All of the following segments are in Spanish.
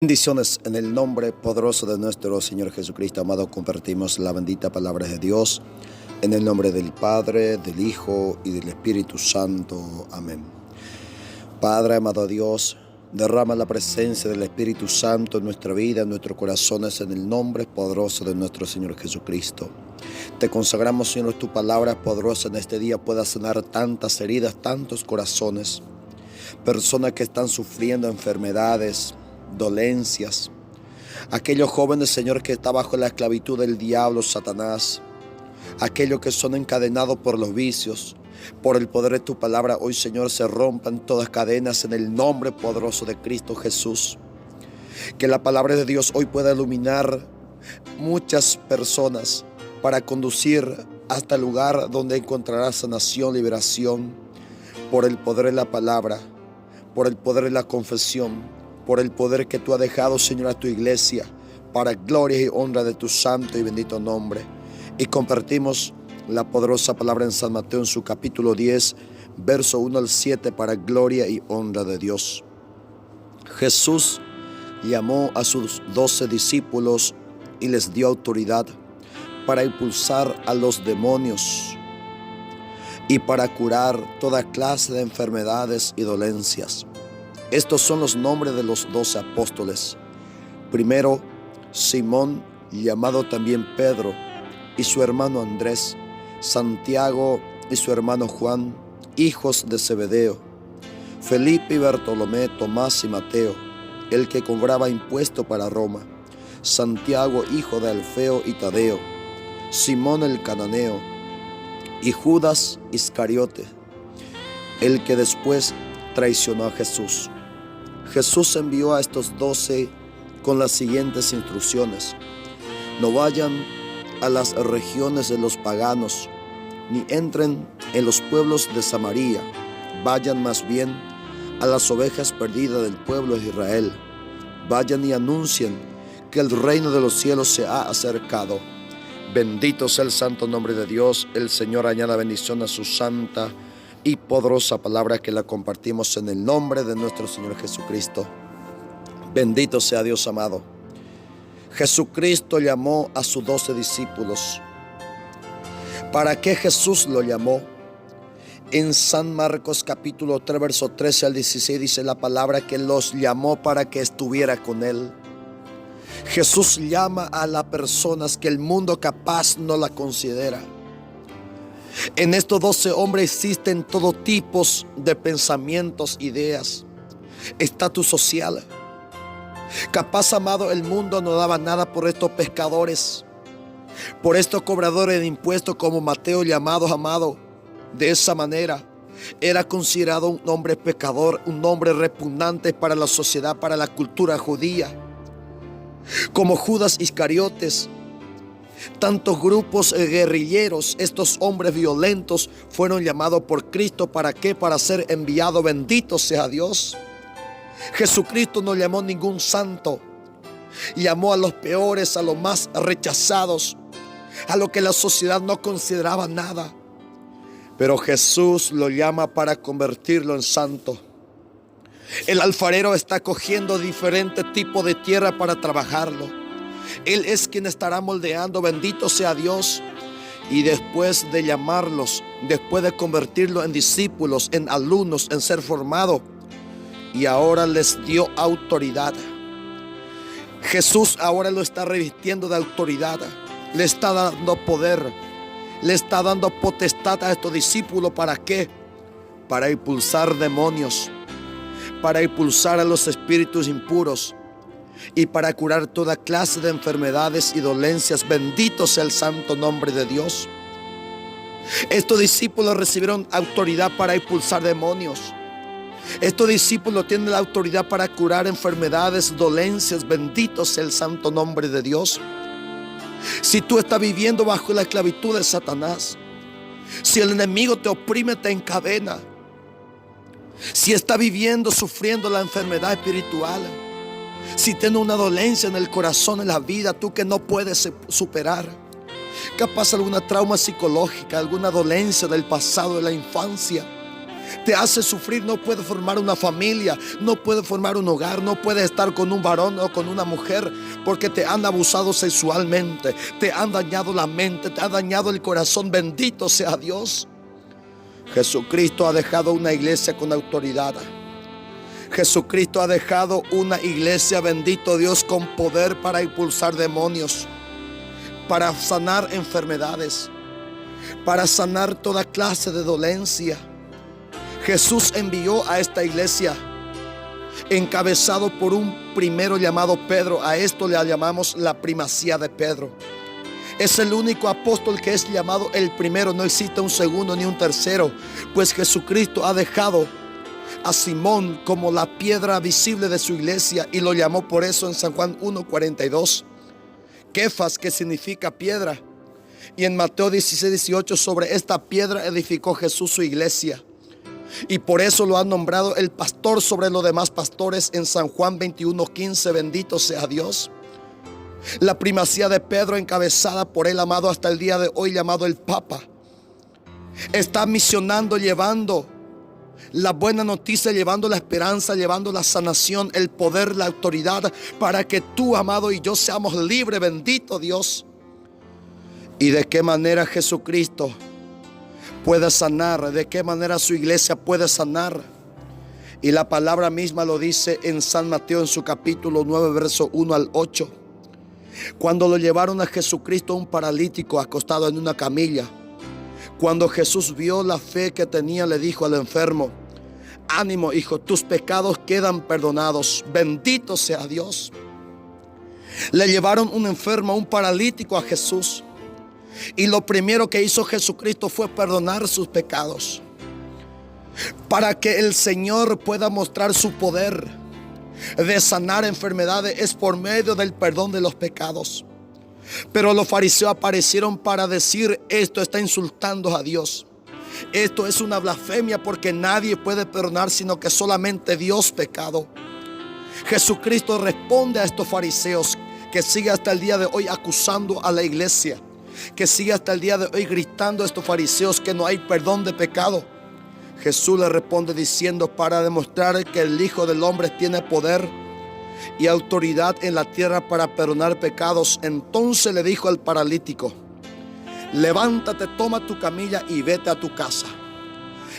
Bendiciones en el nombre poderoso de nuestro Señor Jesucristo, amado. Compartimos la bendita palabra de Dios en el nombre del Padre, del Hijo y del Espíritu Santo. Amén. Padre, amado Dios, derrama la presencia del Espíritu Santo en nuestra vida, en nuestros corazones, en el nombre poderoso de nuestro Señor Jesucristo. Te consagramos, Señor, tu palabra poderosa en este día pueda sanar tantas heridas, tantos corazones, personas que están sufriendo enfermedades, dolencias, aquellos jóvenes, Señor, que están bajo la esclavitud del diablo, Satanás, aquellos que son encadenados por los vicios. Por el poder de tu palabra, hoy, Señor, se rompan todas cadenas en el nombre poderoso de Cristo Jesús. Que la palabra de Dios hoy pueda iluminar muchas personas para conducir hasta el lugar donde encontrarás sanación, liberación, por el poder de la palabra, por el poder de la confesión, por el poder que tú has dejado, Señor, a tu iglesia, para gloria y honra de tu santo y bendito nombre. Y compartimos la poderosa palabra en San Mateo, en su capítulo 10, verso 1 al 7, para gloria y honra de Dios. Jesús llamó a sus 12 discípulos y les dio autoridad para impulsar a los demonios y para curar toda clase de enfermedades y dolencias. Estos son los nombres de los 12 apóstoles. Primero, Simón, llamado también Pedro, y su hermano Andrés, Santiago y su hermano Juan, hijos de Zebedeo, Felipe y Bartolomé, Tomás y Mateo, el que cobraba impuesto para Roma, Santiago, hijo de Alfeo y Tadeo, Simón el cananeo, y Judas Iscariote, el que después traicionó a Jesús. Jesús envió a estos 12 con las siguientes instrucciones: no vayan a las regiones de los paganos, ni entren en los pueblos de Samaria, vayan más bien a las ovejas perdidas del pueblo de Israel. Vayan y anuncien que el reino de los cielos se ha acercado. Bendito sea el santo nombre de Dios. El Señor añada bendición a su santa y poderosa palabra, que la compartimos en el nombre de nuestro Señor Jesucristo. Bendito sea Dios amado. Jesucristo llamó a sus 12 discípulos. ¿Para qué Jesús lo llamó? En San Marcos capítulo 3, verso 13 al 16 dice la palabra que los llamó para que estuviera con él. Jesús llama a las personas que el mundo capaz no la considera. En estos 12 hombres existen todo tipo de pensamientos, ideas, estatus social. Capaz, amado, el mundo no daba nada por estos pescadores, por estos cobradores de impuestos como Mateo, llamados, amado, de esa manera. Era considerado un hombre pecador, un hombre repugnante para la sociedad, para la cultura judía. Como Judas Iscariotes, tantos grupos guerrilleros, estos hombres violentos fueron llamados por Cristo. ¿Para qué? Para ser enviados. Bendito sea Dios. Jesucristo no llamó a ningún santo. Llamó a los peores, a los más rechazados, a lo que la sociedad no consideraba nada. Pero Jesús lo llama para convertirlo en santo. El alfarero está cogiendo diferentes tipos de tierra para trabajarlo. Él es quien estará moldeando, bendito sea Dios. Y después de llamarlos, después de convertirlos en discípulos, en alumnos, en ser formados, y ahora les dio autoridad. Jesús ahora lo está revistiendo de autoridad, le está dando poder, le está dando potestad a estos discípulos. ¿Para qué? Para impulsar demonios, para impulsar a los espíritus impuros y para curar toda clase de enfermedades y dolencias. Bendito sea el santo nombre de Dios. Estos discípulos recibieron autoridad para impulsar demonios. Estos discípulos tienen la autoridad para curar enfermedades, dolencias. Bendito sea el santo nombre de Dios. Si tú estás viviendo bajo la esclavitud de Satanás, si el enemigo te oprime, te encadena, si estás viviendo, sufriendo la enfermedad espiritual, si tienes una dolencia en el corazón, en la vida, tú que no puedes superar, capaz alguna trauma psicológica, alguna dolencia del pasado, de la infancia, te hace sufrir. No puedes formar una familia, no puedes formar un hogar, no puedes estar con un varón o con una mujer, porque te han abusado sexualmente, te han dañado la mente, te ha dañado el corazón. Bendito sea Dios. Jesucristo ha dejado una iglesia con autoridad. Jesucristo ha dejado una iglesia, bendito Dios, con poder para impulsar demonios, para sanar enfermedades, para sanar toda clase de dolencia. Jesús envió a esta iglesia encabezado por un primero llamado Pedro. A esto le llamamos la primacía de Pedro. Es el único apóstol que es llamado el primero. No existe un segundo ni un tercero, pues Jesucristo ha dejado a Simón como la piedra visible de su iglesia, y lo llamó por eso en San Juan 1:42 Kefas, que significa piedra. Y en Mateo 16:18, sobre esta piedra edificó Jesús su iglesia, y por eso lo ha nombrado el pastor sobre los demás pastores en San Juan 21:15. Bendito sea Dios. La primacía de Pedro, encabezada por el amado hasta el día de hoy llamado el Papa, está misionando, llevando la buena noticia, llevando la esperanza, llevando la sanación, el poder, la autoridad, para que tú, amado, y yo seamos libres. Bendito Dios. Y de qué manera Jesucristo puede sanar, de qué manera su iglesia puede sanar. Y la palabra misma lo dice en San Mateo, en su capítulo 9, verso 1 al 8. Cuando lo llevaron a Jesucristo, un paralítico acostado en una camilla, cuando Jesús vio la fe que tenía, le dijo al enfermo: ánimo, hijo, tus pecados quedan perdonados. Bendito sea Dios. Le llevaron un enfermo, un paralítico, a Jesús, y lo primero que hizo Jesucristo fue perdonar sus pecados, para que el Señor pueda mostrar su poder de sanar enfermedades. Es por medio del perdón de los pecados. Pero los fariseos aparecieron para decir: esto está insultando a Dios, esto es una blasfemia, porque nadie puede perdonar sino que solamente Dios pecado. Jesucristo responde a estos fariseos, que sigue hasta el día de hoy acusando a la iglesia, que sigue hasta el día de hoy gritando a estos fariseos que no hay perdón de pecado. Jesús le responde diciendo: para demostrar que el Hijo del Hombre tiene poder y autoridad en la tierra para perdonar pecados. Entonces le dijo al paralítico: levántate, toma tu camilla y vete a tu casa.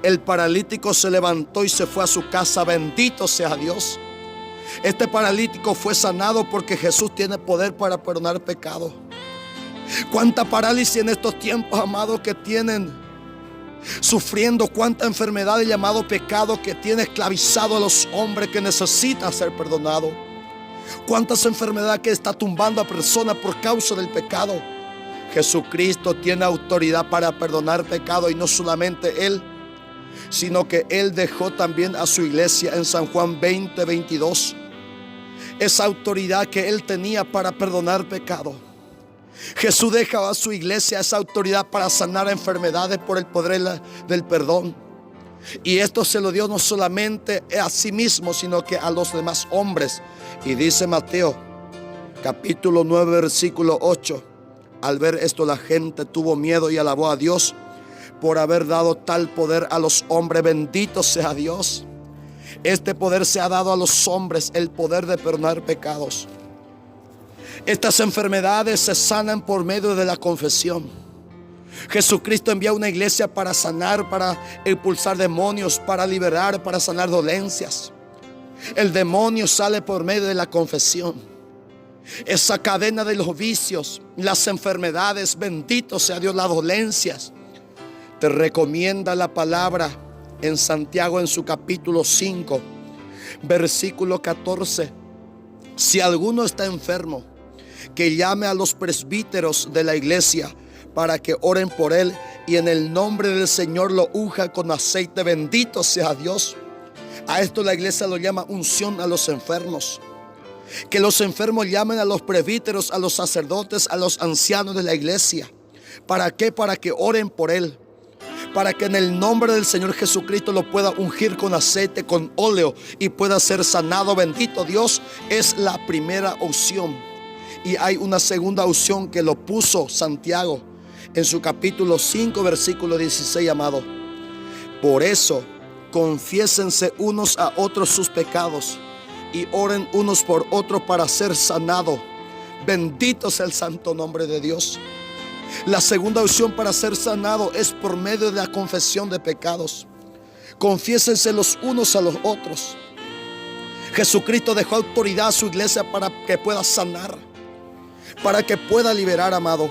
El paralítico se levantó y se fue a su casa. Bendito sea Dios. Este paralítico fue sanado porque Jesús tiene poder para perdonar pecados. Cuánta parálisis en estos tiempos, amados, que tienen sufriendo, cuánta enfermedad llamado pecado que tiene esclavizado a los hombres, que necesitan ser perdonados. Cuántas enfermedades que está tumbando a personas por causa del pecado. Jesucristo tiene autoridad para perdonar pecado, y no solamente Él, sino que Él dejó también a su iglesia en San Juan 20:22. Esa autoridad que Él tenía para perdonar pecado. Jesús deja a su iglesia esa autoridad para sanar enfermedades por el poder del perdón. Y esto se lo dio no solamente a sí mismo, sino que a los demás hombres. Y dice Mateo capítulo 9, versículo 8: al ver esto, la gente tuvo miedo y alabó a Dios por haber dado tal poder a los hombres. Bendito sea Dios. Este poder se ha dado a los hombres, el poder de perdonar pecados. Estas enfermedades se sanan por medio de la confesión. Jesucristo envía una iglesia para sanar, para expulsar demonios, para liberar, para sanar dolencias. El demonio sale por medio de la confesión. Esa cadena de los vicios, las enfermedades, bendito sea Dios, las dolencias. Te recomienda la palabra en Santiago, en su capítulo 5, versículo 14. Si alguno está enfermo, que llame a los presbíteros de la iglesia para que oren por él, y en el nombre del Señor lo unja con aceite. Bendito sea Dios. A esto la iglesia lo llama unción a los enfermos. Que los enfermos llamen a los presbíteros, a los sacerdotes, a los ancianos de la iglesia. ¿Para qué? Para que oren por él, para que en el nombre del Señor Jesucristo lo pueda ungir con aceite, con óleo, y pueda ser sanado. Bendito Dios. Es la primera unción. Y hay una segunda unción que lo puso Santiago en su capítulo 5, versículo 16, amado. Por eso Confiésense unos a otros sus pecados y oren unos por otros para ser sanados. Bendito sea el santo nombre de Dios. La segunda opción para ser sanado es por medio de la confesión de pecados. Confiésense los unos a los otros. Jesucristo dejó autoridad a su iglesia para que pueda sanar, para que pueda liberar, amado.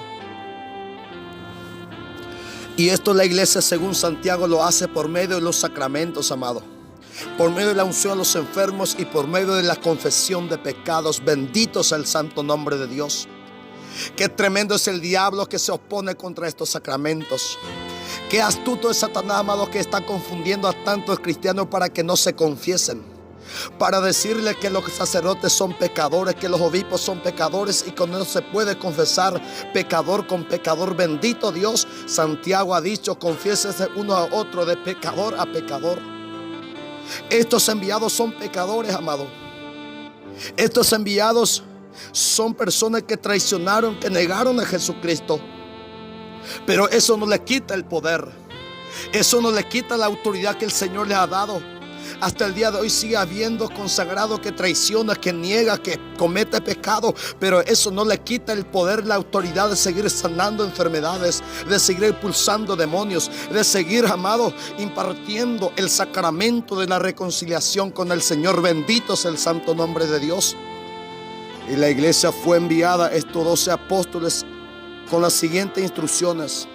Y esto la iglesia, según Santiago, lo hace por medio de los sacramentos, amado. Por medio de la unción a los enfermos y por medio de la confesión de pecados. Bendito sea el santo nombre de Dios. Qué tremendo es el diablo que se opone contra estos sacramentos. Qué astuto es Satanás, amado, que está confundiendo a tantos cristianos para que no se confiesen, para decirle que los sacerdotes son pecadores, que los obispos son pecadores y que no se puede confesar pecador con pecador. Bendito Dios, Santiago ha dicho: confiésese uno a otro de pecador a pecador. Estos enviados son pecadores, amado. Estos enviados son personas que traicionaron, que negaron a Jesucristo. Pero eso no le quita el poder, eso no le quita la autoridad que el Señor le ha dado. Hasta el día de hoy sigue habiendo consagrado que traiciona, que niega, que comete pecado. Pero eso no le quita el poder, la autoridad de seguir sanando enfermedades, de seguir expulsando demonios, de seguir, amado, impartiendo el sacramento de la reconciliación con el Señor. Bendito sea el santo nombre de Dios. Y la iglesia fue enviada, estos 12 apóstoles, con las siguientes instrucciones: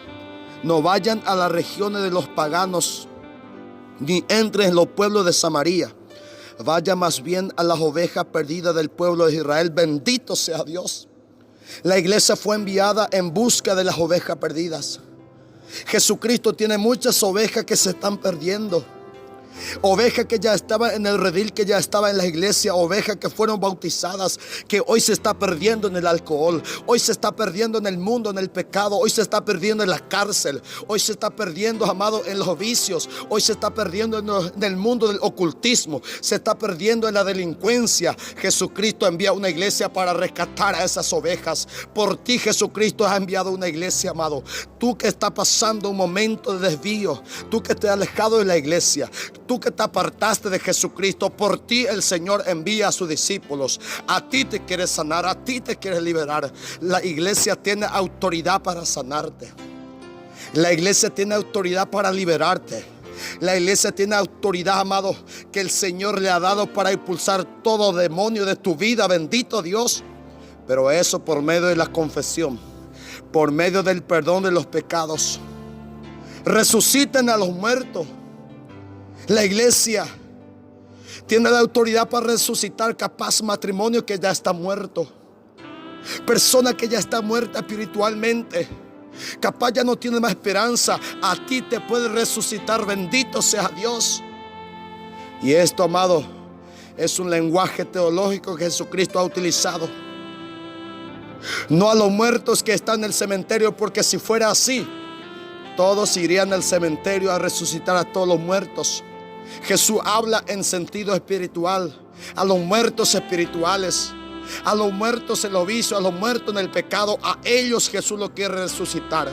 no vayan a las regiones de los paganos, ni entren en los pueblos de Samaria. Vaya más bien a las ovejas perdidas del pueblo de Israel. Bendito sea Dios. La iglesia fue enviada en busca de las ovejas perdidas. Jesucristo tiene muchas ovejas que se están perdiendo. Ovejas que ya estaban en el redil, que ya estaban en la iglesia. Ovejas que fueron bautizadas, que hoy se está perdiendo en el alcohol. Hoy se está perdiendo en el mundo, en el pecado. Hoy se está perdiendo en la cárcel. Hoy se está perdiendo, amado, en los vicios. Hoy se está perdiendo en el mundo del ocultismo. Se está perdiendo en la delincuencia. Jesucristo envía una iglesia para rescatar a esas ovejas. Por ti Jesucristo ha enviado una iglesia, amado. Tú que estás pasando un momento de desvío, tú que te has alejado de la iglesia, tú que te apartaste de Jesucristo, por ti el Señor envía a sus discípulos. A ti te quiere sanar, a ti te quiere liberar. La iglesia tiene autoridad para sanarte. La iglesia tiene autoridad para liberarte. La iglesia tiene autoridad, amado, que el Señor le ha dado para expulsar todo demonio de tu vida. Bendito Dios. Pero eso por medio de la confesión, por medio del perdón de los pecados. Resuciten a los muertos. La iglesia tiene la autoridad para resucitar capaz matrimonio que ya está muerto, persona que ya está muerta espiritualmente, capaz ya no tiene más esperanza. A ti te puede resucitar. Bendito sea Dios. Y esto, amado, es un lenguaje teológico que Jesucristo ha utilizado. No a los muertos que están en el cementerio, porque si fuera así, todos irían al cementerio a resucitar a todos los muertos. Jesús habla en sentido espiritual, a los muertos espirituales, a los muertos en los vicios, a los muertos en el pecado. A ellos Jesús lo quiere resucitar.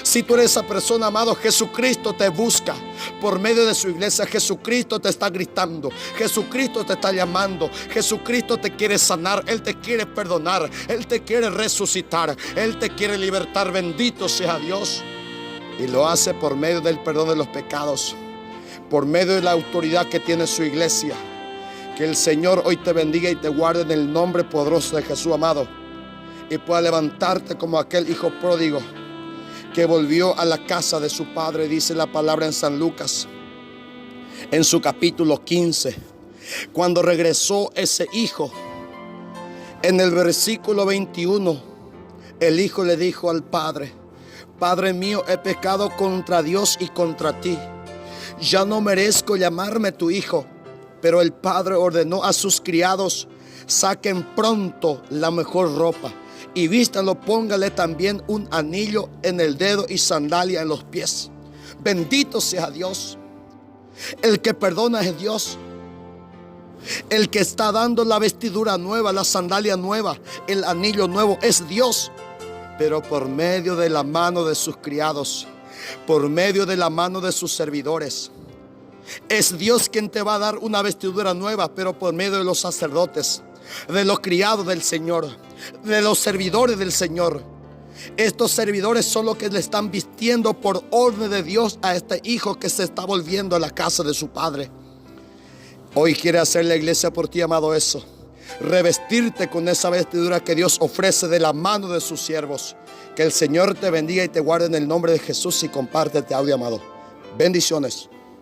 Si tú eres esa persona, amado, Jesucristo te busca por medio de su iglesia. Jesucristo te está gritando, Jesucristo te está llamando, Jesucristo te quiere sanar, Él te quiere perdonar, Él te quiere resucitar, Él te quiere libertar. Bendito sea Dios. Y lo hace por medio del perdón de los pecados, por medio de la autoridad que tiene su iglesia. Que el Señor hoy te bendiga y te guarde en el nombre poderoso de Jesús, amado, y pueda levantarte como aquel hijo pródigo que volvió a la casa de su padre. Dice la palabra en San Lucas, en su capítulo 15, cuando regresó ese hijo, en el versículo 21, el hijo le dijo al padre: Padre mío, he pecado contra Dios y contra ti. Ya no merezco llamarme tu hijo. Pero el padre ordenó a sus criados: saquen pronto la mejor ropa y vístanlo, póngale también un anillo en el dedo y sandalia en los pies. Bendito sea Dios. El que perdona es Dios. El que está dando la vestidura nueva, la sandalia nueva, el anillo nuevo es Dios. Pero por medio de la mano de sus criados, por medio de la mano de sus servidores. Es Dios quien te va a dar una vestidura nueva, pero por medio de los sacerdotes, de los criados del Señor, de los servidores del Señor. Estos servidores son los que le están vistiendo por orden de Dios a este hijo que se está volviendo a la casa de su padre. Hoy quiere hacer la iglesia por ti, amado, eso. Revestirte con esa vestidura que Dios ofrece de la mano de sus siervos. Que el Señor te bendiga y te guarde en el nombre de Jesús, y comparte este audio, amado. Bendiciones.